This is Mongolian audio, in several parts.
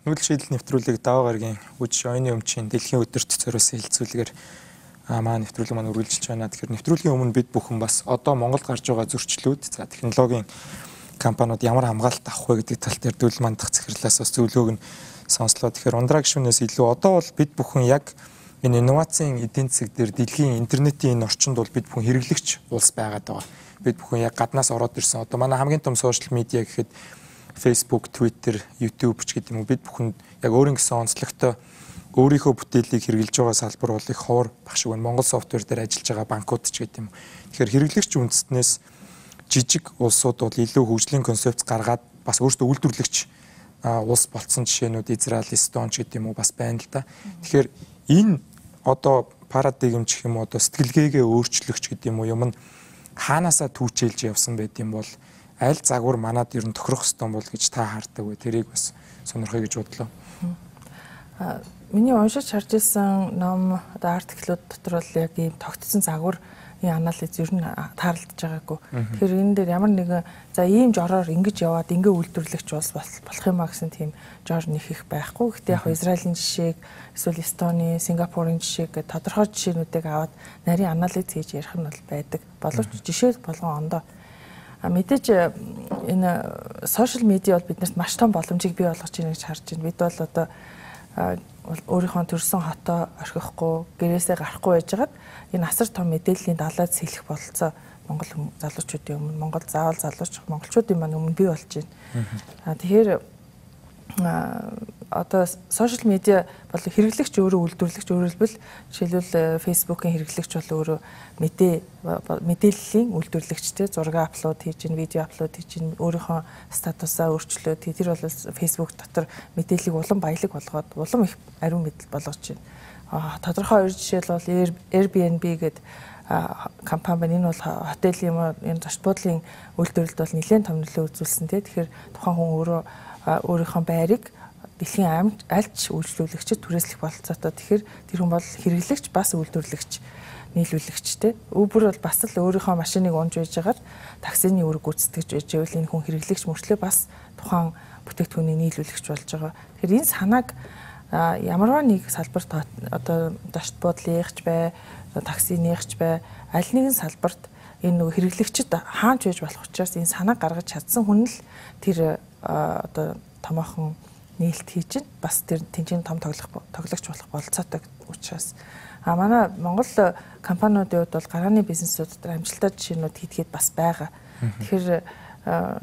Нүүдэл шийдэл нэвтрүүлэг даваа гарагийн үж оюуны өмчийн дэлхийн өдөрт зориулсан хилцүүлгээр маань нэвтрүүлэг маань үргэлжилж байна. Тэгэхээр нэвтрүүлгийн өмнө бид бүхэн бас одоо Монголд гарч байгаа зөрчлүүд, за технологийн компаниуд ямар хамгаалалт авах вэ гэдэг тал дээр дүүл мандах захирлаас бас зөвлөгөөг нь сонслоо. Тэгэхээр ундраа гишүүнээс илүү одоо бол бид бүхэн яг энэ инновацийн эдийн засаг дээр дэлхийн интернетийн энэ орчинд бол бид бүхэн хэрэглэгч улс байгаад байгаа. Бид бүхэн яг гаднаас ороод ирсэн. Одоо манай хамгийн том сошиал медиа гэхэд Facebook, Twitter, YouTube ч гэдэг юм уу бид бүхэн яг өөрийн гэсэн онцлогтой өөрийнхөө бүтээлийг хэрэгжилж байгаа салбар бол их ховор багшиг байна. Монгол софтвер дээр ажиллаж байгаа банкуд ч гэдэг юм. Тэгэхээр хэрэглэгч үндэстнээс жижиг улсууд бол илүү хөгжлийн концепц гаргаад бас өөрсдөө үйлдвэрлэгч улс болцсон жишээнүүд Израиль, Эстон ч гэдэг юм уу бас байна л да. Тэгэхээр энэ одоо парадигм гэх юм уу одоо сэтгэлгээгээ өөрчлөгч гэдэг юм уу юм нь хаанаасаа түүчээлж явсан байт юм бол аль загвар манад ер нь тохирох хэвээр бол гэж та хаардаг вэ? Тэрийг бас сонирхоё гэж бодлоо. Миний уншиж харж ирсэн ном одоо артиклууд дотор бол яг ийм тогтсон загвар анализ ер нь таарлаж байгаагүй. Тэгэхээр энэ дээр ямар нэгэн за ийм жороор ингэж яваад ингэ үйлдвэрлэгч улс болох юм а гэсэн тийм жор нэг их байхгүй. Гэхдээ яг Израилийн жишээг эсвэл Эстоны, Сингапурын жишээг тодорхой жишээнүүдийг аваад нарийн анализ хийж ярих нь бол байдаг. Боловч жишээ болгон ондоо мэдээж энэ сошиал медиа бол биднэрт маш том боломжийг бий болгож байна гэж харж байна. Бид бол одоо өөрийнхөө төрсэн хотоо орхихгүй, гэрээсээ гарахгүй байжгаад энэ асар том мэдээллийн далайд сэлэх бололцоо Монгол залуучуудын өмнө, Монгол заавал залууч монголчуудын маань өмнө бий болж байна. Тэгэхээр одоо сошиал медиа бол хэрэглэгч өөрөө үйлдвэрлэгч өөрөлдвөл жишээлбэл Facebook-ын хэрэглэгч бол өөрөө мэдээллийн үйлдвэрлэгчтэй зураг апплод хийж гин, видео апплод хийж гин, өөрийнхөө статусаа өөрчлөөд тэр бол Facebook дотор мэдээллийг улам баялаг болгоод улам их ариун мэдэл болгож байна. Тодорхой хоёр жишээл бол Airbnb гэдэг компани байна. Энэ бол хотелийн энэ зочд буудлын үйлдвэрлэлд бол нэлээд том нөлөө үзүүлсэн тийм. Тэгэхээр тухайн хүн өөрөө өөрийнхөө байрыг дэлхийн альч үйлчлүүлэгчид түрээслэх бололцоотой. Тэгэхээр тэр хүн бол хэрэглэгч бас үйлдвэрлэгч, нийлүүлэгчтэй. Uber бол бас л өөрийнхөө машиныг унж байж байгаад таксины үүрэг гүйцэтгэж байж байвал энэ хүн хэрэглэгч мөртлөө бас тухайн бүтээгдэхүүний нийлүүлэгч болж байгаа. Тэгэхээр энэ санааг ямарваа нэг салбарт одоо зочд буудлынхч бай, таксиныхч бай, аль нэгэн салбарт энэ нөгөө хэрэглэгчид хаанч байж болох учраас энэ санааг гаргаж чадсан хүн л тэр одоо томоохон нээлт хийж чинь бас тэр тэнцэн том тоглогч болох бололцоотой учраас манай Монгол компаниудын хувьд бол гарааны бизнесүүд дээр амжилттай жишээнүүд хийгээд бас байгаа. Тэгэхээр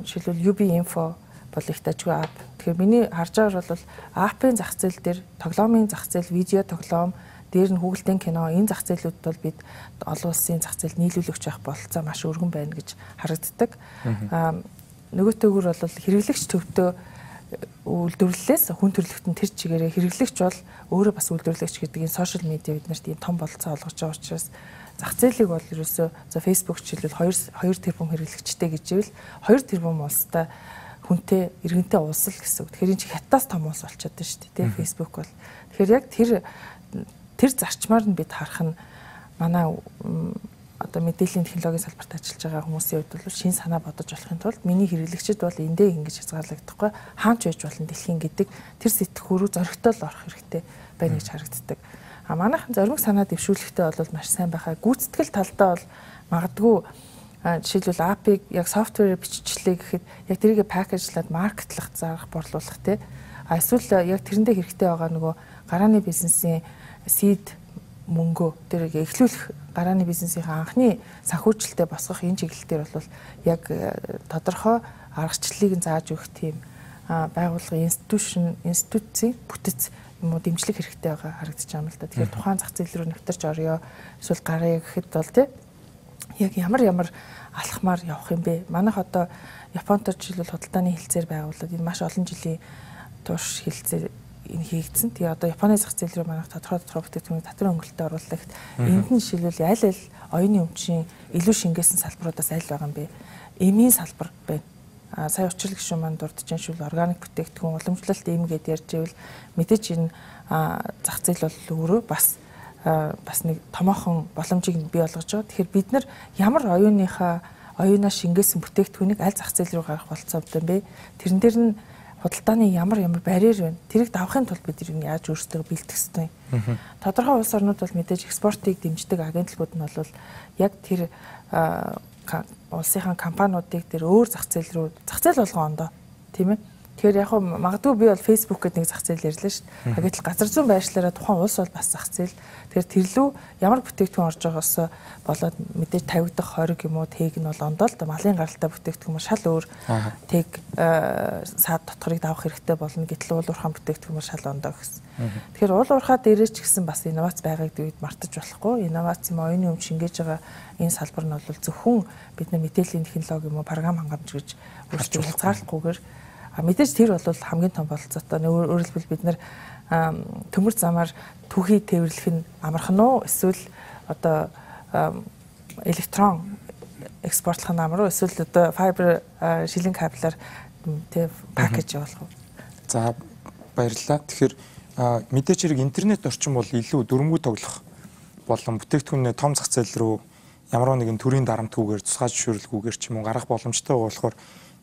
жишээлбэл UB Info бол их дажгүй ап. Тэгэхээр миний харж байгаагаар бол апын зах зээл дээр тоглоомын зах зээл, видео тоглоом, дээр нь хүүхэлдэйн кино энэ зах зээлүүд бол бид олон улсын зах зээл нийлүүлэгч байх бололцоо маш өргөн байна гэж харагддаг. Нөгөөтэйгүр бол хэрэглэгч төвдөө үйлдвэрлэлээс хүн төрөлхтөн тэр чигээрээ хэрэглэгч бол өөрөө бас үйлдвэрлэгч гэдэг энэ сошиал медиа биднэрт ийм том бололцоо олгож байгаа учраас зах зээлийг бол ерөөсөө за Facebook жишээлбэл 2 тэрбум хэрэглэгчтэй гэж ивэл 2 тэрбум улстай хүнтэй иргэнтэй улс л гэсэн үг. Тэгэхээр энэ чи хятадаас том улс болчиход байна шүү дээ. Facebook бол. Тэгэхээр яг тэр зарчмаар нь бид харах нь манай одоо мэдээллийн технологийн салбарт ажиллаж байгаа хүмүүсийн хувьд бол шин санаа бодож болохын тулд миний хэрэглэгчид бол эндээ ингэж хязгаарлагдахгүй хаанч байж болно дэлхийн гэдэг тэр сэтгхүү рүү зоригтол орох хэрэгтэй байна гэж харагддаг. Манайхан зориг санаа дэвшүүлэхдээ бол маш сайн байхаа. Гүйцэтгэл талдаа бол магадгүй жишээлбэл API-г яг софтверээр биччихлээ гэхэд яг тэрийг пакэжлаад маркетлах, зарах, борлуулах тий. Эсвэл яг тэрэндээ хэрэгтэй байгаа нөгөө гарааны бизнесийн seed мөнгө тэрийг эхлүүлэх гарааны бизнесийн анхны санхүүжилттэй босгох энэ чиглэлээр бол яг тодорхой аргачлалыг зааж өгөх тийм байгууллага институцийн бүтэц юм уу дэмжлэг хэрэгтэй байгаа харагдаж байгаа юм л да. Тэгэхээр тухайн зах зээл рүү нэвтэрч орё эсвэл гарыг гэхэд бол тий яг ямар алхмаар явах юм бэ? Манайх одоо Японд жишээлбэл худалдааны хилцээр байгуулад энэ маш олон жилийн турш хилцээр энэ хийгдсэн. Тэгээ одоо Японы зах зээл рүү манайх тодорхой бүтээгдэхүүнийг татварын хөнгөлөлтөд оруулах. Энд нь жишээлбэл аль оюуны өмчийн илүү шингээсэн салбаруудаас аль байгаа юм бэ? Эмийн салбар байна. Сая учрал гишүүн маань дурдж байгаа шүү органик бүтээгдэхүүн уламжлалт эм гэдээ ярьж байвал мэдээж энэ зах зээл бол өөрөө бас нэг томоохон боломжийг бий болгож байгаа. Тэгэхээр бид нар ямар оюунаас шингээсэн бүтээгдэхүүнийг аль зах зээл рүү гаргах болцоо юм бэ? Тэрэн дээр нь худалдааны ямар барьер байна. Тэрийг давахын тулд бид яаж өөрсдөө бэлтгэх ёстой юм. Тодорхой улс орнууд бол мэдээж экспортыг дэмждэг агентлагууд нь бол яг тэр улсынхаа компаниудыг тэр өөр зах зээл болгоондоо тийм ээ. Тэгэхээр яг магадгүй би бол Facebook гэдэг нэг зах зээл ярьлаа шүү дээ. Гэтэл газар зүйн байршлаараа тухайн улс бол бас зах зээл. Тэгэхээр тэрлүү ямар бүтээгдэхүүн орж байгаас болоод мэдээж тавигдах хориг юм уу тэг нь бол ондоо л малын гаралтай бүтээгдэхүүн шал өөр тэг саад дотгорыг давах хэрэгтэй болно. Гэтэл уул уурхайн бүтээгдэхүүн шал ондоо гэсэн. Тэгэхээр уул уурхаа дээрээ ч гэсэн бас инновац байгааг дээд мартаж болохгүй. Инновац юм оюуны өмч шингээж байгаа энэ салбар нь бол зөвхөн бид нар мэдээллийн технологи юм уу програм хангамж гэж өөрсдөө хязгаарлахгүйгээр мэдээж тэр бол хамгийн том бололцоотой. Өөрөөр хэлбэл бид нар төмөр замаар түүхий тээвэрлэх нь амархан уу эсвэл одоо электрон экспортлох нь амар уу эсвэл одоо файбер шилэн кабелаар тэг пакэж явуулах уу? За баярлалаа. Тэгэхээр мэдээч хэрэг интернет орчин бол илүү дөрвөнгөө тоглох болон бүтээгдэхүүнээ том зах зээл рүү ямар нэгэн төрлийн дарамтгүйгээр тусгай зөвшөөрлгүйгээр ч юм уу гарах боломжтой болохоор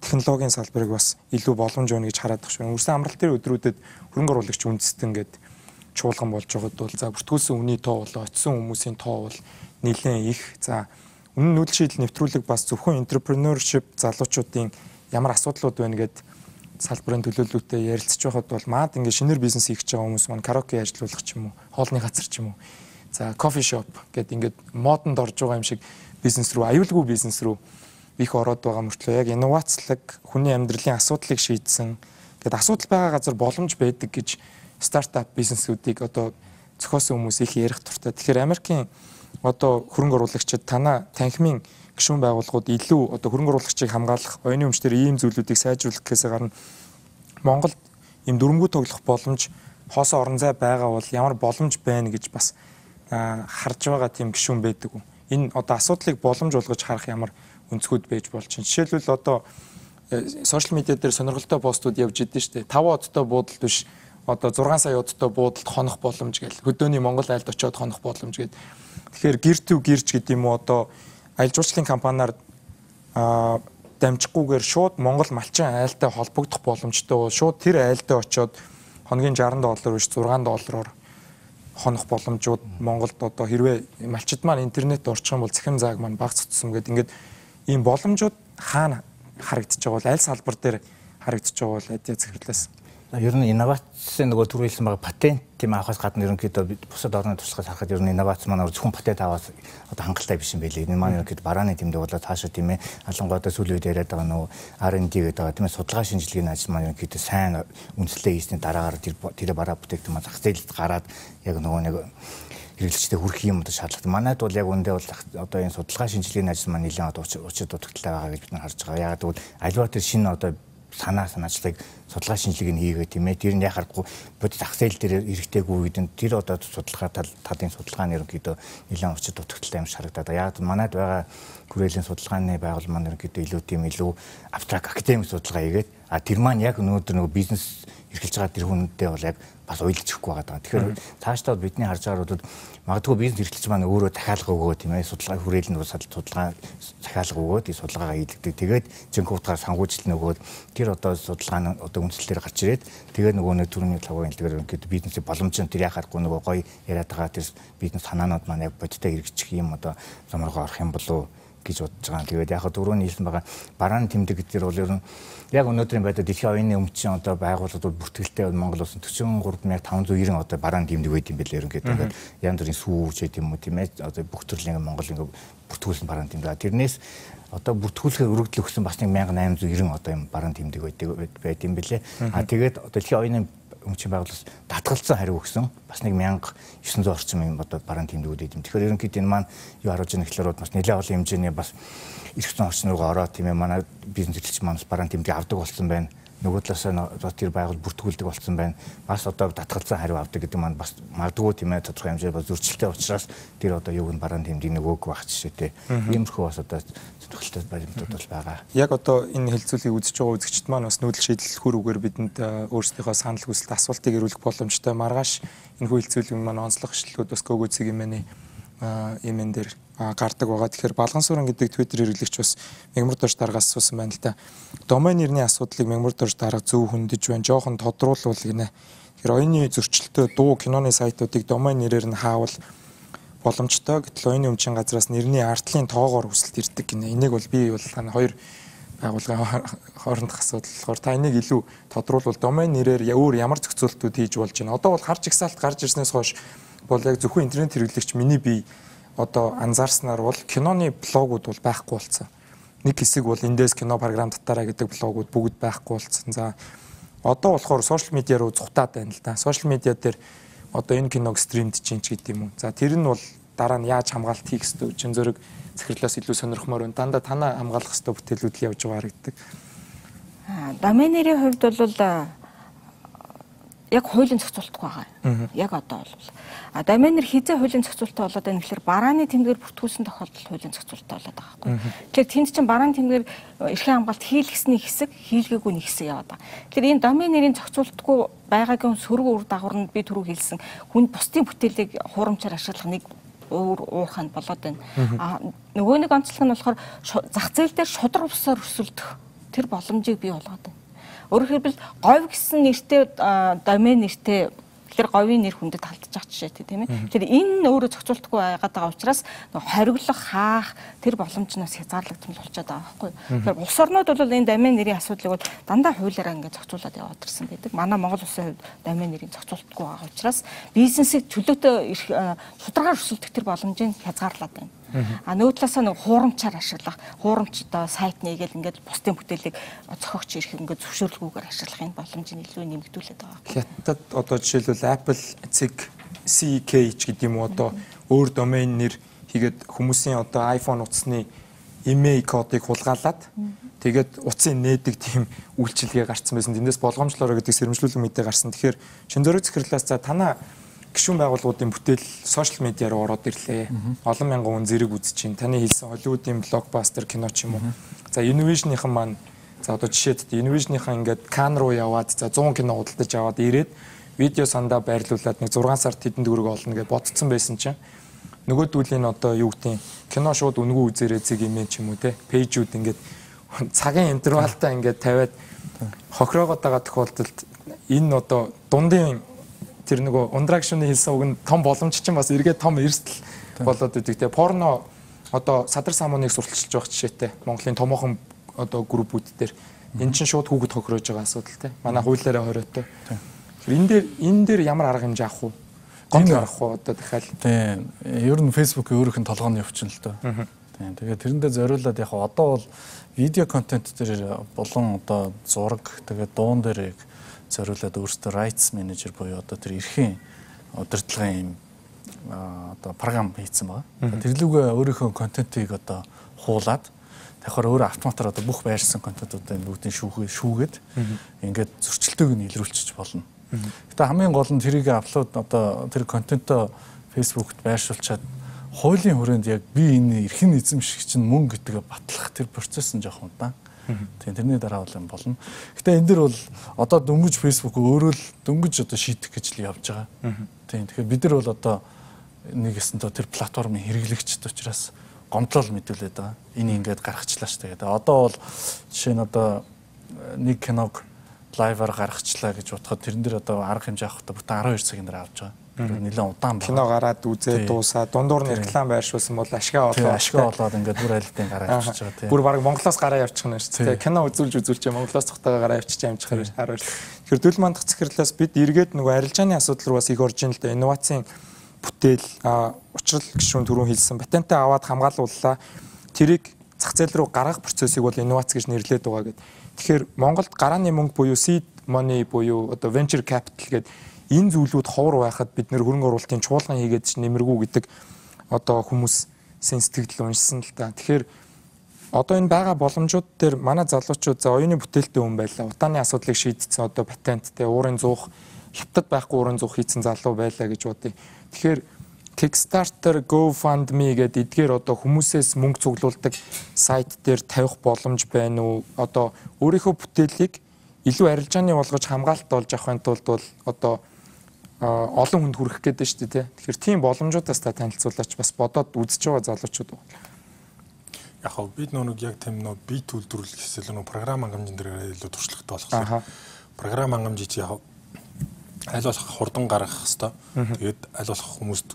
технологийн салбарыг бас илүү боломж өгнө гэж хараад байгаа шүү. Үрсэн амралт дээр өдрүүдэд хөрөнгө оруулагч үндэстэн гэдэг чуулган болж байгаад бол за бүртгүүлсэн үнийн тоо болоо очисон хүмүүсийн тоо бол нэлээд их. За үнэн нүүдэл шийдэл нэвтрүүлэг бас зөвхөн entrepreneurship залуучуудын ямар асуудлууд байна гэд салбарын төлөөлөлтөд ярилцж байхад бол маад ингээд шинээр бизнес хийж байгаа хүмүүс маань караоке ажиллуулах ч юм уу, хоолны газар ч юм уу. За кофе шоп гэд ингээд модонд орж байгаа юм шиг бизнес рүү, аюулгүй бизнес рүү их ороод байгаа мөртлөө яг инновацлаг хүний амьдралын асуудлыг шийдсэн гэдэг асуудал байгаа газар боломж байдаг гэж стартап бизнесүүдийг одоо зохиосон хүмүүс их ярих туртай. Тэгэхээр Америкийн одоо хөрөнгө оруулагчид танаа танхимын гишүүн байгууллагууд илүү одоо хөрөнгө оруулагчийг хамгаалах, оюуны өмчтөр ийм зүйлүүдийг сайжруулах гэхээс гадна Монголд ийм дөрвөнгөө тоглох боломж хоосоо орон зай байгаа бол ямар боломж байна гэж бас харж байгаа тийм гишүүн байдаг. Энэ одоо асуудлыг боломж болгож харах ямар өнцгүүд байж болж байна. Жишээлбэл одоо сошиал медиа дээр сонирхолтой постууд явж идэв шүү дээ. 5 одтой буудалд биш одоо 6 сая одтой буудалд хонох боломж гэл. Хөдөөний Монгол айлд очиод хонох боломж гэд. Тэгэхээр гэр төв гэрч гэдэг юм уу одоо аялал жуулчлалын компаниар дамжихгүйгээр шууд Монгол малчин айлтай холбогдох боломжтой бол шууд тэр айлдаа очиод хоногийн $60 биш $6 хонох боломжууд Монголд одоо хэрвээ малчид маань интернет орчих юм бол захим зааг маань багцсан гэдэг ингээд ийм боломжууд хаана харагдаж байгаа бол аль салбар дээр харагдаж байгаа бол эдийн захирлаас ер нь инновацийн нөгөө түрүү хэлсэн байгаа патент тийм авахаас гадна ерөнхийдөө бусад орны туршлагаас харахад ер нь инновац маань зөвхөн патент аваад одоо хангалттай биш юм байлээ. Энэ маань ерөнхийдөө барааны тэмдэг болоод цаашаа тийм ээ алангуудаа сүүлийн үед яриад байгаа нөгөө R&D гэдэг байгаа тийм ээ судалгаа шинжилгээний ажил маань ерөнхийдөө сайн үндэслэлээ хийсний дараагаар тэр бараа бүтээгдэхүүн маань зах зээлд гараад яг нөгөө нэг хэрэглэгчтэй хүрэх юм одоо шаардлагатай. Манайд бол яг үндэ бол одоо энэ судалгаа шинжилгээний ажил маань нэлээд одоо учир дутагдaltaй байгаа гэж бид нар харж байгаа. Яг тэгвэл альва тэр шинэ одоо санаачлалыг судалгаа шинжилгээг хийгээ тийм ээ. Тэр нь яхахгүй бодит зах зээл дээр эргэжтэйгүй гэдэг нь тэр одоо судалгаа талын судалгааны ерөнхийдөө нэлээд учир дутагдaltaй юм харагдаад. Яг манайд байгаа хүрээлэн судалгааны байгуул маань ерөнхийдөө илүү абстракт академик судалгаа хийгээд тэр маань яг өнөөдөр нөгөө бизнес эрхэлж байгаа тэр хүндээ бол яг бас уйлж өгөхгүй байгаа. Тэгэхээр цаашдаа бидний харж байгаа бол магадгүй бизнес эрхлэгч маань өөрөө дахиалга өгөө тийм ээ судалгаа хүрээлэнд бусад судалгаа захиалга өгөөд ಈ судалгаагаа хийдэг. Тэгээд жинхэнэ утгаар сангуужилт нөгөөд тэр одоо судалгааны одоо үндслэлээр гарч ирээд тэгээд нөгөө нэг төрний лагын хэлгээр ингээд бизнесийн боломж нь тэр яхахгүй нөгөө гоё яриад байгаа тэр бизнес санаанууд маань яг бодиттой хэрэгжих юм одоо замраа орох юм болов гэж бодож байгаа. Тэгээд яг дөрөвний хэлсэн байгаа барааны тэмдэг гэдгээр бол ер нь яг өнөөдрийн байдлаар дэлхийн оюуны өмчийн одоо байгууллагууд бүртгэлтэй Монгол улсын 43590 одоо барааны тэмдэг байд юм билээ ерөнхийдөө. Янз бүрийн сүүвч гэдэг юм уу тийм ээ одоо бүх төрлийн Монгол ингээ бүртгүүлсэн барааны тэмдэг. Тэрнээс одоо бүртгүүлэхээр өргөдөл өгсөн бас 1890 одоо юм барааны тэмдэг байд юм билээ. Тэгээд дэлхийн оюуны өмчийн байгууллагаас татгалзсан хариу өгсөн бас 1900 орчим юм одоо барааны тэмдгүүд идэм. Тэгэхээр ерөнхийдөө энэ маань юу харуулж байгаа гэхлээр бас нэлээд олон хэмжээний бас эрхцэн орчин руу ороод тийм ээ манай бизнес эрхлэгч маань барааны тэмдэг авдаг болсон байна. Нөгөө талаас тэр байгуул бүртгүүлдэг болсон байна. Бас одоо татгалзсан хариу авдаг гэдэг маань бас магадгүй тийм ээ тодорхой хэмжээгээр бас зөрчилтэй учраас тэр одоо юуг нь барааны тэмдгийг нөгөөг байх жишээтэй. Иймэрхүү бас одоо сонирхолтой баримтууд бол байгаа. Яг одоо энэ хэлцүүлгийг үзэж байгаа үзэгчид маань бас нүүдэл шийдэл хүрүүгээр бидэнд өөрсдийнхөө санал хүсэлт асуултыг ирүүлэх боломжтой. Маргааш энэ хэлцүүлэг маань онцлог гişлүүд бас гөгөөцөг юм байна. имэн дээр гардаг байгаа. Тэгэхээр Балгансууран гэдэг Twitter хэрэглэгч бас мегмар дорж даргаас асуусан байна л да. Домен нэрний асуудлыг мегмар дорж дарга зөв хөндөж байна. Жохон тодруулвал гинэ. Тэгэхээр оюуны зөрчилтэй дуу киноны сайтуудыг домен нэрээр нь хаавал боломжтой. Гэтэл оюуны өмчийн газраас нэрний артлын тоогоор хүсэлт ирдэг гинэ. Энийг бол би бол хоёр байгууллагын хоорондох асуудал болохоор та энийг илүү тодруулвал домен нэрээр өөр ямар зохицуултууд хийж болж байна. Одоо бол харж ихсаалт гарч ирснээс хойш бол яг зөвхөн интернет хэрэглэгч миний бие одоо анзаарснаар бол киноны блогууд бол байхгүй болсон. Нэг хэсэг бол эндээс кино програм татаараа гэдэг блогууд бүгд байхгүй болсон. За одоо болохоор сошиал медиа руу зүхтаад байна л да. Сошиал медиа дээр одоо энэ киног стримд чинь ч гэдэг юм уу. За тэр нь бол дараа нь яаж хамгаалт хийх ёстой, чин зөрөг захирлаас илүү сонирхмоор байна. Дандаа танаа хамгаалах ёстой бүтээлүүд л явж байгаа харагддаг. Домен нэрийн хувьд бол яг хуулийн зохицуултгүй байгаа. Яг одоо бол домен нэр хизээ хуулийн зохицуулттай болоод байна гэхээр барааны тэмдгээр бүртгүүлсэн тохиолдолд хуулийн зохицуулттай болоод байгаа байхгүй. Тэгэхээр тэнд чинь барааны тэмдгээр эрхийн хамгаалт хийлгэсний хэсэг, хийлгээгүй нэг хэсэг яваад байгаа. Тэгэхээр энэ домен нэрийн зохицуултгүй байгаагийн сөрөг үр дагавар нь би түрүү хэлсэн хүн бусдын бүтээлийг хуурамчаар ашиглах нэг уурханд болоод байна. Нөгөө нэг онцлог нь болохоор зах зээл дээр шудраг усаар өрсөлдөх тэр боломжийг бий болгоод байна. Өөрөөр хэлбэл говь гэсэн нэртэй домен нэртэй тэгэхээр говийн нэр хүндэд алдчих жишээтэй тийм ээ. Тэгэхээр энэ өөрөө зохицуултгүй байгаад байгаа учраас хориглох, хаах тэр боломжноос хязгаарлагдсан болчиход байгаа байхгүй. Тэгэхээр улс орнууд бол энэ домен нэрийн асуудлыг бол дандаа хуулиараа ингээд зохицуулаад яваад ирсэн байдаг. Манай Монгол улсын хувьд домен нэрийн зохицуултгүй байгаа учраас бизнесийг чөлөөтэй шударгаар өрсөлдөх тэр боломжийг хязгаарлаад байна. Нөгөө талаас нь хуурамчаар ашиглах, хуурамч одоо сайт нэгээл ингээд бусдын бүтээлийг зохиогч ирэх ингээд зөвшөөрлгүйгээр ашиглахын боломжийг илүү нэмэгдүүлээд байгаа. Хятад одоо жишээлбэл Apple CK гэдэг юм уу одоо өөр домен нэр хийгээд хүмүүсийн одоо iPhone утасны email кодыг хулгайлаад тэгээд утсын нээдэг тийм үйлчилгээ гарцсан байсан. Тэндээс болгоомжлоороо гэдэг сэрэмжлүүлэг мэдээ гарсан. Тэгэхээр шин зөрөг захирлаас за танаа гишүүн байгууллагуудын бүтээл сошиал медиа руу ороод ирлээ. Олон мянган хүн зэрэг үзэж чинь таны хэлсэн Холливуудын блокбастер кино ч юм уу. За Univision-ийнхэн маань за одоо жишээд Univision-ийнхэн ингээд Cannes руу яваад за 100 кино худалдаж аваад ирээд видео сандаа байрлуулад нэг 6 сард хэдэн төгрөг олно гэж бодцсон байсан чинь нөгөө дүүлийн одоо юу гэдэг кино шууд үнгүй үзээрэй зэг имэн ч юм уу те пэйжүүд ингээд цагийн интервалтай ингээд тавиад хохироогоод байгаа тохиолдолд энэ одоо дундын тэр нөгөө ундрагшны хэлсэн үг нь том боломж чинь бас эргээд том эрсдэл болоод идэг те порно одоо садар самууныг сурталчилж байгаа жишээтэй Монголын томоохон одоо группүүд дээр эн чинь шууд хүүхэд хохирож байгаа асуудал те манай хуулиараа хориотой энэ дээр ямар арга хэмжээ авах вэ гомд гарах уу одоо дахиад тийм ер нь Facebook-ийн өөрийнх нь толгойн явчихна л доо тийм тэгээд тэрэндээ зориулаад яг одоо бол видео контент дээр болон одоо зураг тэгээд дуун дээр зориулаад өөртөө rights manager буюу одоо тэр эрхийн удирдлагын юм одоо програм хийсэн байгаа. Тэрлүүгээ өөрийнхөө контентыг одоо хуулаад давхар өөрөө автоматар одоо бүх байрсан контентуудыг бүгдийг шүүгээд ингээд зөрчилтөөг нь илрүүлчих болно. Гэтэ хамгийн гол нь тэрийг апплод одоо тэр контентоо Facebook-т байршуулчаад хуулийн хүрээнд яг би энэ эрхийн эзэмшигч чинь мөнгө гэдгээ батлах тэр процесс нь жоохон удаан. Тийм тэрний дараа бол юм болно. Гэтэ энэ дэр бол одоо дөнгөж Facebook өөрөө л дөнгөж одоо шийдэх гэж л явж байгаа. Тийм тэгэхээр бид нар бол одоо нэгэсэндээ тэр платформын хэрэглэгчд учраас гомдлол мэдүүлээд байгаа. Энэ ингээд гаргачлаа ш. Тэгээд одоо бол жишээ нь одоо нэг киног лайваар гаргачлаа гэж бодоход тэрэн дээр одоо арга хэмжээ авахдаа бүтэн 12 цагийн дараа авч байгаа. Нэлээд удаан байна. Кино гараад үзээ дуусаа дундуур нь реклам байршуулсан бол ашгаа олоод ингээд бүр айлтын гараа авчиж байгаа тийм. Бүр баг Монголоос гараа явчихна шүү дээ. Кино үзүүлж Монголоос цогтойгоо гараа явчих амжихаар харвал. Тэгэхээр дөл мандах захирлаас бид эргээд нөгөө арилжааны асуудал руу бас их орж ин л да. Инновацийн бүтээл учрал гишүүн түрүүн хэлсэн патентээ аваад хамгаалууллаа. Тэрийг зах зээл рүү гаргах процессыг бол инновац гэж нэрлэдэг байгаа гэдэг. Тэгэхээр Монголд гарааны мөнгө буюу seed money буюу одоо venture capital гэдэг энэ зүйлүүд ховор байхад бид нэр хөрөнгө оруулалтын чуулган хийгээд ч нэмэргүй гэдэг одоо хүмүүс сэтгэл уншсан л да. Тэгэхээр одоо энэ байгаа боломжууд дээр манай залуучууд за оюуны бүтээлтэй хүн байлаа. Утааны асуудлыг шийдсэн одоо патенттэй уурын зуух хятад байхгүй уурын зуух хийсэн залуу байлаа гэж бодъё. Тэгэхээр Kickstarter, GoFundMe гэдэг эдгээр одоо хүмүүсээс мөнгө цуглуулдаг сайт дээр тавих боломж байна уу? Одоо өөрийнхөө бүтээлийг илүү арилжааны болгож хамгаалалт олж авахын тулд бол одоо олон хүнд хүрэх гэдэг шүү дээ. Тэгэхээр тийм боломжуудаас та танилцуулаач бас бодоод үзэж байгаа залуучууд байна. Яг хөө бид нэг яг тийм бит үйлдвэрлэл гэсэн нэг програм хангамжийн дээр илүү туршлагатай болгосон. Програм хангамжийг яг аль болох хурдан гаргах хэвээр. Тэгээд аль болох хүмүүст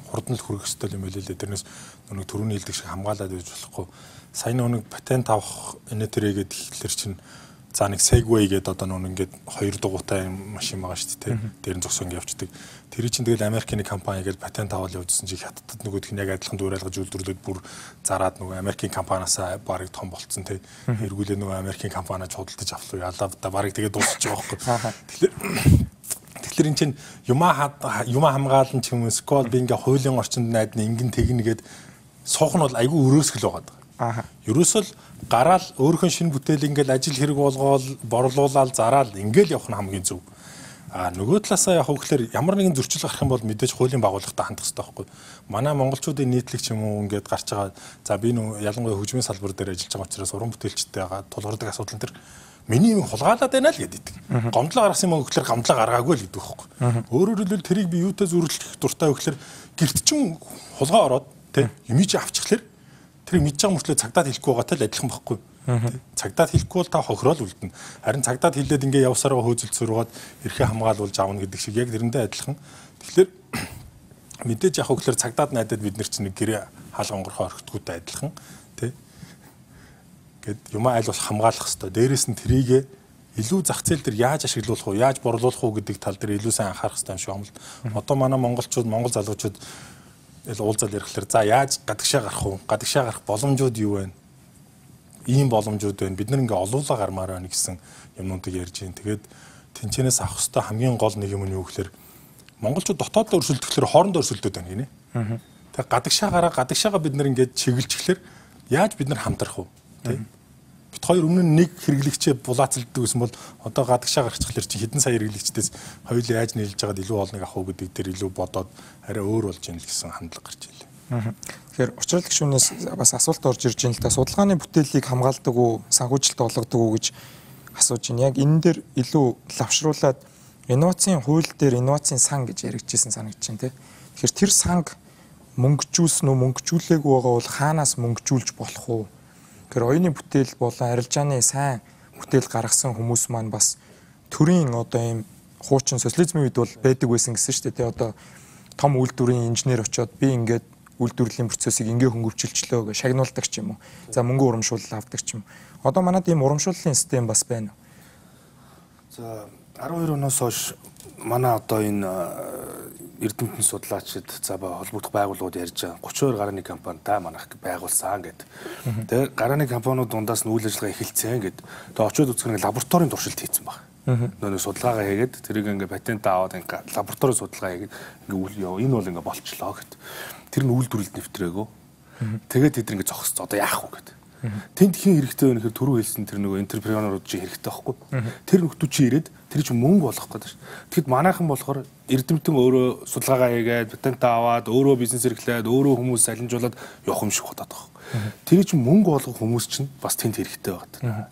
хурдан л хүрэх хэвээр юм байлээ. Тэрнээс нэг төрөний хэлдэг шиг хамгаалаад байж болохгүй. Сайн нэг патент авах энэтэрэгээд ихлэр чинь за нэг Segway гэдэг одоо ингээд 2 дугуйтай машин байгаа шүү дээ. Дээр нь зогсоон явждаг. Тэр чинь тэгэл Америкийн компани гээд патент аваад явуулсан чи хаттад нөгөөх нь яг адилхан дүүрэлгэж үйлдвэрлээд бүр зараад нөгөө Америкийн компаниасаа барыг том болцсон тий. Эргүүлээ нөгөө Америкийн компаниа худалдаж авлаа. Ялаа барыг тэгээд дуусчих жоохгүй. Тэгэхээр эн чинь юма хамгаалan ч юм уу скол би ингээ хуулийн орчинд найд нэгэн тэгнэгээд суух нь бол айгүй өрөөсгөл байгаа. Ерөөсөл гараал өөрхөн шинэ бүтээл ингээл ажил хэрэг болгоол борлуулаад зараал ингээл явах нь хамгийн зөв. Нөгөө талаасаа яг хөөхлөөр ямар нэгэн зөрчил гарах юм бол мэдээж хуулийн байгууллагатай хандах хэрэгтэй байхгүй. Манай монголчуудын нийтлэг ч юм уу ингээд гарч байгаа. За би нөө ялангуяа хөгжмийн салбар дээр ажиллаж байгаа учраас уран бүтээлчтэйгээ тулгардаг асуудал энэ төр миний юм хулгаалаад байна л гэдэг. Гомдлоо гаргасан юм хөөхлөөр гомдлоо гаргаагүй л гэдэг байхгүй. Өөрөөр хэлбэл тэрийг би юутай зүйрлэх дуртай хөөхлөөр гэрт чинь хулгай ороод тий юмич авчихлаа. Тэрийг мэдж байгаа мөртлөө цагдаад хэлэхгүй байгаатай л адилхан байхгүй. Цагдаад хэлэхгүй бол та хохирол үлдэнэ. Харин цагдаад хэлээд ингээ явсараа хөөцөлд сургаад эрхээ хамгаалуулж аавна гэдэг шиг яг тэрэндээ адилхан. Тэгэхээр мэдээж яг хөөхлөөр цагдаад найдад бид нар чинь нэг гэрээ хаалгангорхоо орхитгүйтэй адилхан тий. Гэт юм айл бол хамгаалах хэрэгтэй. Дээрээс нь трийгээ илүү зах зээл дээр яаж ашиглуулах уу, яаж борлуулах уу гэдэг тал дээр илүү сайн анхаарах хэрэгтэй юм шиг байна. Одоо манай монголчууд, монгол залуучууд уулзаад ирэхлээр за яаж гадагшаа гарах уу? Гадагшаа гарах боломжууд юу вэ? Ийм боломжууд байна. Бид нар ингээ олуулаа гармаар байна гэсэн юмнуудыг ярьж байна. Тэгээд тэнцэнээс авах хэрэгтэй хамгийн гол нэг юм нь юу гэхээр монголчууд дотооддоо өрсөлдөглөөр хоорондоо өрсөлдөд байна гинэ. Тэгээд гадагшаагаа бид нар ингээ чиглэлжлэхээр яаж бид нар хамтрах уу? Тэ? Бид хоёр өмнө нь нэг хэрэглэгчээ булаацалддаг гэсэн бол одоо гадагшаа гарчихлаар чи хэдэн сая хэрэглэгчдээс хоёулаа яаж нийлж байгаад илүү олныг авах уу гэдэг дээр илүү бодоод арай өөр болж ийн л гэсэн хандлага гарч ирлээ. Тэгэхээр учрал гишүүнээс бас асуулт орж ирж байна л да. Судалгааны бүтээлийг хамгаалдаг уу, санхүүжилт болгодог уу гэж асууж байна. Яг энэ дээр илүү лавшруулад инновацийн хууль дээр инновацийн сан гэж яригдчихсэн санагдаж байна, тэ. Тэгэхээр тэр санг мөнгөжүүлсэн үү, мөнгөжүүлээгүй байгаа бол хаанаас мөнгөжүүлж болох уу? Тэгэхээр оюуны бүтээл болон арилжааны сайн бүтээл гаргасан хүмүүс маань бас төрийн одоо ийм хуучин социализмын үед бол байдаг байсан гэсэн шүү дээ. Тэгээ одоо том үйлдвэрийн инженер очоод би ингээд үйлдвэрлэлийн процессыг ингээ хөнгөвчлөлчлөө гэж шагнуулдаг ч юм уу. За мөнгө урамшуулал авдаг ч юм. Одоо манад ийм урамшууллын систем бас байна. За 12 оноос хойш манай одоо энэ эрдэмтэн судлаачид за холбогдох байгууллагууд ярьж байгаа 32 гарааны компани та манайх байгуулсан гэд. Тэгээ гарааны компаниуд дундаас нь үйл ажиллагаа эхэлсэн гэд. Тэгээ очиод үзэх нэг лабораторийн туршилт хийсэн баг. Нөө судалгаагаа хийгээд тэрийг ингээ патент аваад ингээ лабораторийн судалгаа хийгээд ингээ энэ бол ингээ болчлоо гэд. Тэр нь үйлдвэрлэлд нэвтрээгүй. Тэгээд тэд ингээ зогссон. Одоо яах вэ гэд. Тэнд хин хэрэгтэй вэ гэхээр түрүү хэлсэн тэр нөгөө энтерпренерууд чи хэрэгтэй байхгүй. Тэр нөхдүүд чи ирээд тэр чинь мөнгө болох гэдэг ш. Тэгэхэд манайхан болохоор эрдэмтэн өөрөө судалгаагаа хийгээд патент аваад өөрөө бизнес эрхлээд өөрөө хүмүүс салинжуулаад явах юм шиг бодоод байгаа. Тэр чинь мөнгө олгох хүмүүс чинь бас тэнд хэрэгтэй байгаа.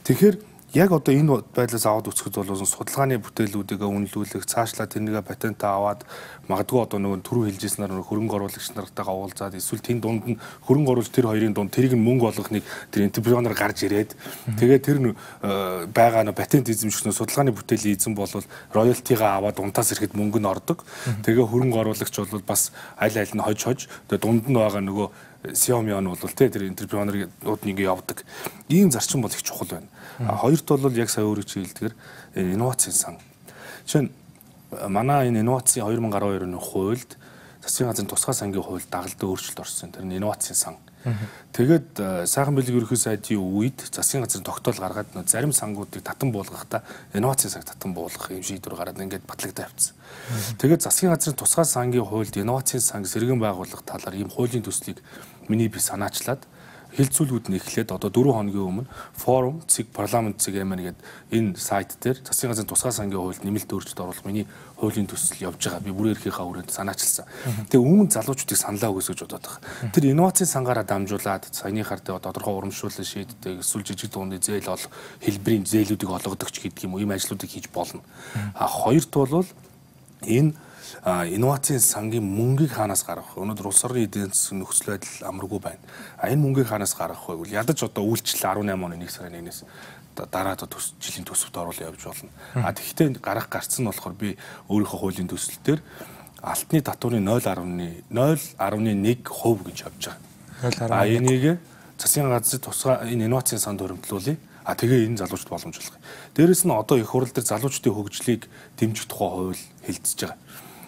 Тэгэхээр яг одоо энэ байдлаас аваад үсгэд бол судалгааны бүтээлүүдийг үнэлүүлэх, цаашлаа тэрнийгээ патент аваад магадгүй одоо нөгөө түрүү хэлжсэнээр хөрөнгө оруулагч нартайгаа уулзаад эсвэл тэн дунд нь хөрөнгө оруулагч тэр хоёрын дунд тэрийг нь мөнгө олгохныг тэр энтерпренер гарч ирээд тэгээд тэр байгаа нөө патент эзэмшигчнөө судалгааны бүтээлийн эзэн бол роялтигаа аваад унтаас ирэхэд мөнгө нь ордог. Тэгээ хөрөнгө оруулагч бол бас аль аль нь хож тэгээд дунд нь байгаа нөгөө Xiaomi нь бол тэр энтерпренерууд нэг явдаг. Ийм зарчим бол их чухал байна. Хоёрт бол яг сая өөрөж хэлдгээр инновацийн сан. Жишээ нь манай энэ инновацийн 2012 оны хуульд засгийн газрын тусгай сангийн хуульд дагалдаа өөрчлөлт орсон. Тэр нь инновацийн сан. Тэгээд сайхан бэлэг ерөнхий сайдын үед засгийн газрын тогтоол гаргаад зарим сангуудыг татан буулгахдаа инновацийн санг татан буулгах юм шийдвэр гараад ингээд батлагдаа явцсан. Тэгээд засгийн газрын тусгай сангийн хуульд инновацийн санг сэргэн байгуулах талаар ийм хуулийн төслийг миний би санаачлаад хэлцүүлгүүд нь эхлээд одоо 4 хоногийн өмнө форум цэг парламент цэг юм гээд энэ сайт дээр засгийн газрын тусгай сангийн хуульд нэмэлт өөрчлөлт оруулах миний хуулийн төсөл явж байгаа. Би бүрээ эрхийнхаа хүрээнд санаачилсан. Тэгээ өмнө залуучуудыг саналаа өгөөс гэж бодоод байгаа. Тэр инновацийн сангаараа дамжуулаад саяныхаар тодорхой урамшууллын шийддэг эсвэл жижиг дууны зээл олох хэлбэрийн зээлүүдийг олгодог ч гэдэг юм уу ийм ажлуудыг хийж болно. Хоёрт бол Энэ инновацийн сангийн мөнгийг хаанаас гаргах вэ? Өнөөдөр улс орны эдийн засгийн нөхцөл байдал амаргүй байна. Энэ мөнгийг хаанаас гаргах вэ гэвэл ядаж одоо үйлчлэл 18 оны 1 сарын 1-ээс дараа жилийн төсөвт оруулан явж болно. Тэгэхдээ гарах гарцсан нь болохоор би өөрийнхөө хуулийн төсөлтөөр алтны татврын 0.1% гэж явж байгаа. Энийг засгийн газрын тусгай энэ инновацийн санд хөрөмтлүүлээ. Тэгээ энэ залуучууд боломжуулах. Дээрээс нь одоо их хурл дээр залуучдын хөгжлийг дэмжих тухай хууль хэлэлцэж байгаа.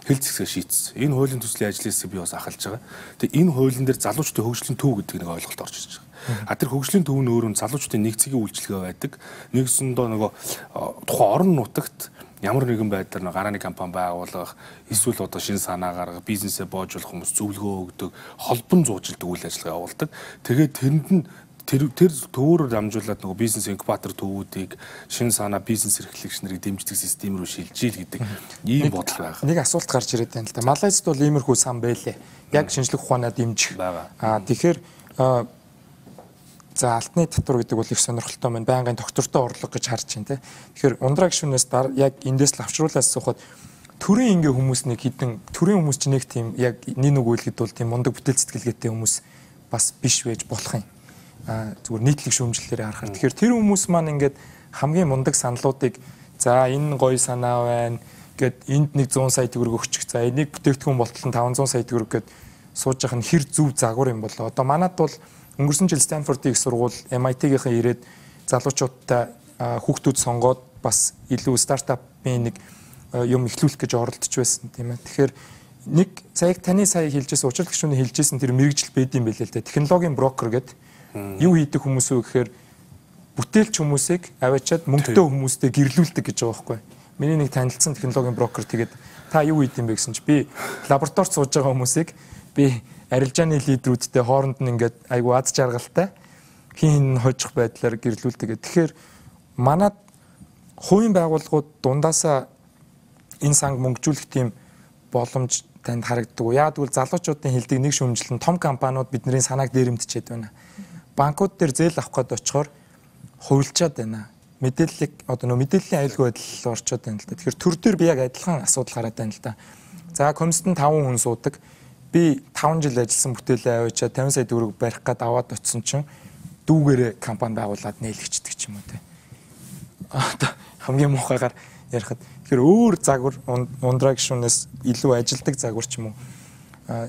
Хэлэлцэхээ шийдсэн. Энэ хуулийн төслийн ажлыг би бас ахалж байгаа. Тэгээ энэ хуулийн дээр залуучдын хөгжлийн төв гэдэг нэг ойлголт орж ирж байгаа. Тэр хөгжлийн төв нь өөрөө залуучдын нэгцгийн үйлчилгээ байдаг. Нэгсэндээ нөгөө тухайн орон нутагт ямар нэгэн байдлаар гарааны компани байгуулах, эсвэл одоо шинэ санаа гаргах, бизнесээ боожуулах хүмүүс зөвлөгөө өгдөг, холбон зуужилдаг үйл ажиллагаа явуулдаг. Тэгээд тэрэнд нь тэр төвөөрөөр дамжуулаад нөгөө бизнес инкубатор төвүүдийг шинэ санаа бизнес эрхлэгч нарыг дэмждэг систем рүү шилжийл гэдэг ийм бодол байгаа. Нэг асуулт гарч ирээд байна л да. Малайзд бол иймэрхүү сан байлээ. Яг шинжлэх ухаанаа дэмжих. Тэгэхээр за алтны татвар гэдэг бол их сонирхолтой байна. Байнгын доктортой орлого гэж харж байна те. Тэгэхээр ундраа гишүүнээс яг эндээс л авчруулаас асуухад төрийн ингээ хүмүүс нэг хідэн төрийн хүмүүс ч нэг тийм яг нэг үгэлгэд бол тийм мундаг бүтээл сэтгэлгээтэй хүмүүс бас биш байж болох юм. Зүгээр нийтлэг шүүмжлэлээр харахаар. Тэгэхээр тэр хүмүүс маань ингээд хамгийн мундаг саналуудыг за энэ гоё санаа байна гэд энд нэг 100 сая төгрөг өгчих. За энийг бүтээгдэхүүн болтол нь 500 сая төгрөг гэд сууж явах нь хэр зөв загвар юм болоо. Одоо манад бол өнгөрсөн жил Стэнфордын их сургууль MIT-гийн ирээд залуучуудтай хүүхдүүд сонгоод бас илүү стартапын нэг юм эхлүүлэх гэж оролдож байсан тийм ээ. Тэгэхээр нэг таны сая хэлжсэн учрал гишүүний хэлжсэн тэр мэрэгжил байд юм байлээ л дээ. Технологийн брокер гэдэг юу хийдэг хүмүүс үү гэхээр бүтээлч хүмүүсийг аваачаад мөнгөтэй хүмүүстэй гэрлүүлдэг гэж байгаа байхгүй. Миний нэг танилцсан технологийн брокер тэгээд та юу хийд юм бэ гэсэн чи би лабораторид сууж байгаа хүмүүсийг би арилжааны лидерүүдтэй хооронд нь ингээд айгу аз жаргалтай хин хожих байдлаар гэрлүүлдэг. Тэгэхээр манад хувийн байгууллагууд дундаасаа энэ санг мөнгөжүүлэх тийм боломж танд харагддаг. Яг тэгвэл залуучуудын хэлдэг нэг шүүмжлэл нь том компаниуд бидний санааг дээрэмдчихэд байна. Банкуд дээр зээл авах гээд очихоор хувилчаад байна. Мэдээллийг одоо мэдээллийн аюулгүй байдал орчоод байна л да. Тэгэхээр төр дээр би яг адилхан асуудал гараад байна л да. За комиссэнд 5 хүн суудаг. Би 5 жил ажилласан бүтээлээ аваачаа 50 сая төгрөг барих гээд аваад очисон чинь дүүгээрээ компани байгуулад нээлгчдэг ч юм уу те. Одоо хамгийн муухайгаар ярихад тэгэхээр өөр загвар ундраа гишүүнээс илүү ажилдаг загвар ч юм уу.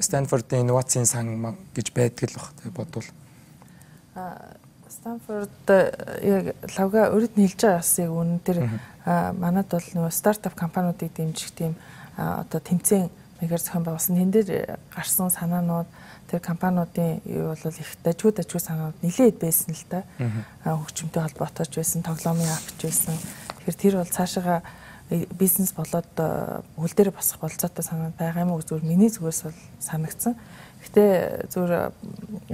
Стэнфордын инновацийн сан гэж байдаг л баг те бодвол. Стэнфорд яг лавга өөрөд нь хэлж байгаа бас яг үнэн тэр манад бол нөгөө стартап компаниудыг дэмжих тийм одоо тэмцээн маягаар зохион байгуулсан. Тэн дээр гарсан санаанууд тэр компаниудын юу бол их дажгүй санаанууд нэлээд байсан л да. Хөгжимтэй холбоотой ч байсан, тоглоомын апч байсан. Тэгэхээр тэр бол цаашаага бизнес болоод хөл дээр босох болцоотой санаа байгаа юм уу зүгээр миний зүгээс бол санагдсан. Гэтэ зүгээр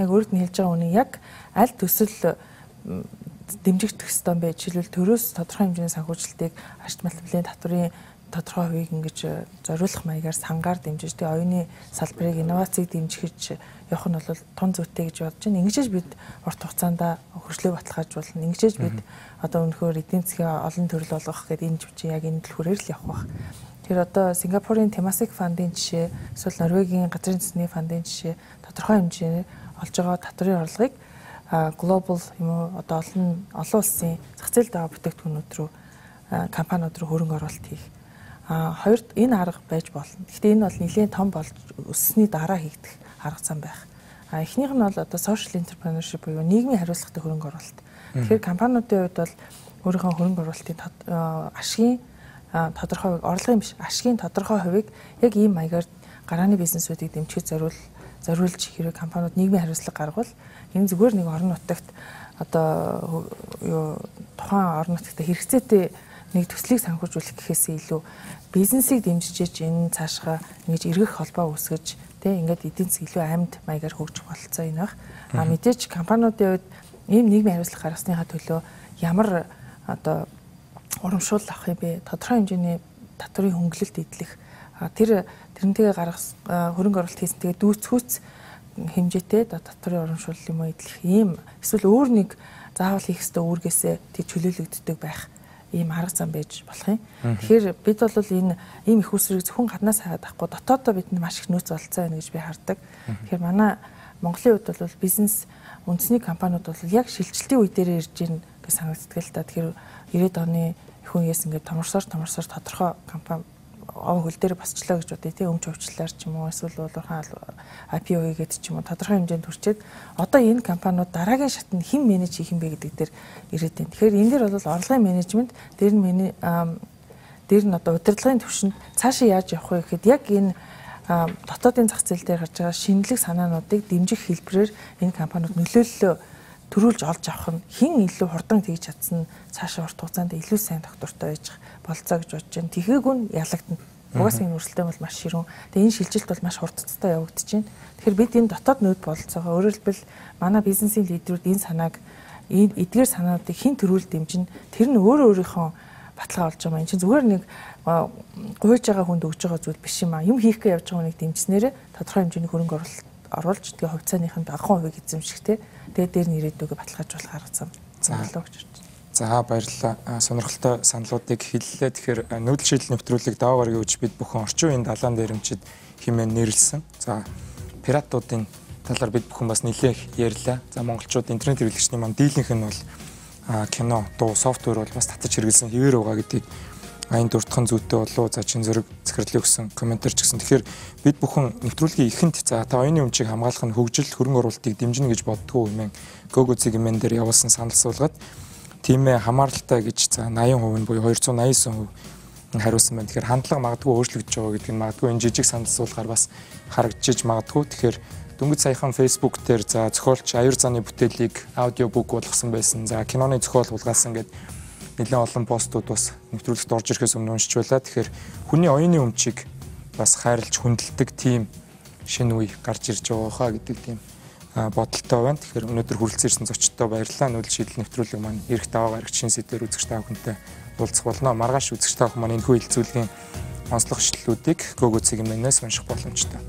яг өөрөд нь хэлж байгаа үнийг яг аль төсөл дэмжигдэх ёстой юм бэ? Жишээлбэл төрөөс тодорхой хэмжээний санхүүжилтийг ашигт малтблийн татврын тодорхой хувийг ингэж зориулах маягаар сангаар дэмжиж тэгээ оюуны салбарыг инновацийг дэмжиж явах нь бол тун зүйтэй гэж бодож байна. Ингэжээж бид урт хугацаанд хөгжлөө баталгааж болно. Ингэжээж бид одоо өнөхөр эдийн засгийн олон төрөл болгох гэдэг энэ жүжиг яг энэ төлхөөр л явах байх. Тэр одоо Сингапурын Temasek фандын жишээ, эсвэл Норвегийн газрын засгийн фандын жишээ тодорхой хэмжээний олж байгаа татврын орлогыг глобал юм уу одоо олон улсын зах зээлд байгаа бүтээгдэхүүнүүд рүү компаниуд руу хөрөнгө оруулалт хийх. Хоёрт энэ арга байж болно. Гэхдээ энэ бол нэлээд том болж өссөний дараа хийгдэх арга зам байх. Эхнийх нь бол одоо social entrepreneurship буюу нийгмийн хариуцлагатай хөрөнгө оруулалт. Тэгэхээр компаниудын хувьд бол өөрийнхөө хөрөнгө оруулалтын ашигын тодорхой орлогын биш ашигын тодорхой хувийг яг ийм маягаар гарааны бизнесүүдийг дэмжихэд зориулж хэрэг компаниуд нийгмийн хариуцлага гаргавал энэ зүгээр нэг орон нутагт одоо юу тухайн орон нутагт хэрэгцээтэй нэг төслийг санхүүжүүлэх гэхээс илүү бизнесийг дэмжиж энэ цаашгаа ингэж эргэх холбоо үүсгэж тэ ингээд эдийн засаг илүү амьд маягаар хөгжих бололцоо энэ баг. Мэдээж компаниудын хувьд ийм нийгмийн хариуцлага гаргасныхаа төлөө ямар одоо урамшуул авах юм бэ? Тодорхой хэмжээний татврын хөнгөлөлт идэх тэрнтэйгээ гаргах хөрөнгө оруулалт хийсэн тэгээ дүүцхүүц хэмжээтэй татврын урамшуул юм уу идэх ийм эсвэл өөр нэг заавал хийх ёстой үүргээсээ тэг чөлөөлөгддөг байх. ийм арга зам байж болох юм. Тэгэхээр бид бол энэ ийм их усрыг зөвхөн гаднаас хаад авахгүй дотооддоо бидэнд маш их нөөц олцоо байна гэж би хардаг. Тэгэхээр манай Монголын хувьд бол бизнес үндэсний компаниуд бол яг шилжилтийн үе дээр ирж байна гэж санагддаг л та. Тэгэхээр 90-ад оны их үеэс ингээд томорсоор тодорхой компани хөл дээр басчлаа гэж бодъё тий өмч өвчлөлээр ч юм уу эсвэл уулуурхан IPO хийгээд ч юм уу тодорхой хэмжээнд хүрчээд одоо энэ компаниуд дараагийн шатнд хэн менеж хийх юм бэ гэдэг дээр ирээд байна. Тэгэхээр энэ дээр бол орлогын менежмент дээр нь одоо удирдлагын түвшинд цаашаа яаж явах вэ гэхэд яг энэ дотоодын зах зээл дээр гарч байгаа шинэлэг санаануудыг дэмжих хэлбэрээр энэ компаниуд нөлөөллөө төрүүлж олж авах нь хэн илүү хурдан тэгж чадсан цаашаа урт хугацаанд илүү сайн доктортой байж болцоо гэж бодож байна. Тэгэхээгүй нь ялагдана. Угаасаа энэ өрсөлдөөн бол маш ширүүн. Тэгээ энэ шилжилт бол маш хурдцтай явагдаж байна. Тэгэхээр бид энэ дотоод нөөд бололцоогоо өөрөөр хэлбэл манай бизнесийн лидерүүд энэ санааг эдгээр санаануудыг хэн төрүүл дэмжин тэр нь өөрийнхөө баталгаа олж байгаа юм. Энд чинь зүгээр нэг гуйж байгаа хүнд өгж байгаа зүйл биш юм аа. Юм хийх гэж явж байгаа хүнийг дэмжснээрээ тодорхой хэмжээний хөрөнгө оруулж тэгээ хувьцааныхын багахан хувийг эзэмшихтэй. Тэгээ дээр нь ирээдүгөө баталгаажуулах арга зам болоо гэж байна. За баярлалаа. Сонирхолтой саналуудыг хэллээ. Тэгэхээр нүүдэл шийдэл нэвтрүүлэг даваа гараг өгч бид бүхэн орчин үеийн далайн дээрэмчид хэмээн нэрлсэн. За пиратуудын талаар бид бүхэн бас нэлээх ярьлаа. За монголчууд интернет хэрэглэгчний маань дийлэнх нь бол кино, дуу, софтвер бол бас татаж хэрэглэсэн хэвээр байгаа гэдгийг аян дурдхан зүйтэй болов. За чин зэрэг захирлын өгсөн комментэр ч гэсэн. Тэгэхээр бид бүхэн нэвтрүүлгийн эхэнд за та оюуны өмчийг хамгаалах нь хөгжил хөрөнгө оруулалтыг дэмжинэ гэж боддгоо хэмээн Гогоцгийн мен дээр явуулсан санал суулгаад тийм ээ хамааралтай гэж за 80% нь буюу 289% хариулсан байна. Тэгэхээр хандлага магадгүй өөрчлөгдөж байгаа гэдэг нь магадгүй энэ жижиг санал суулгаар бас харагдчих магадгүй. Тэгэхээр дөнгөж саяхан Facebook дээр за зохиолч аюур зааны бүтээлийг аудиобук болгосон байсан. За киноны зохиол хулгайлсан гэдэг нэлээд олон постууд бас нэвтрүүлэгт орж ирэхээс өмнө уншиж байлаа. Тэгэхээр хүний оюуны өмчийг бас хайрлж хүндэлдэг тийм шинэ үе гарч ирж байгаа хаа гэдэг тийм бодолтой байна. Тэгэхээр өнөөдөр хүрэлцэн ирсэн зочдтой баярлалаа. Нүүдэл шийдэл нэвтрүүлэг маань эрэх даваа гарагч шинэ сэдвээр үзэгч та бүхэнтэй уулзах болно. Маргааш үзэгч та бүхэн маань энэ хүү хэлцүүлгийн онцлог шилжлүүдийг Гогоцгийн менээс унших боломжтой.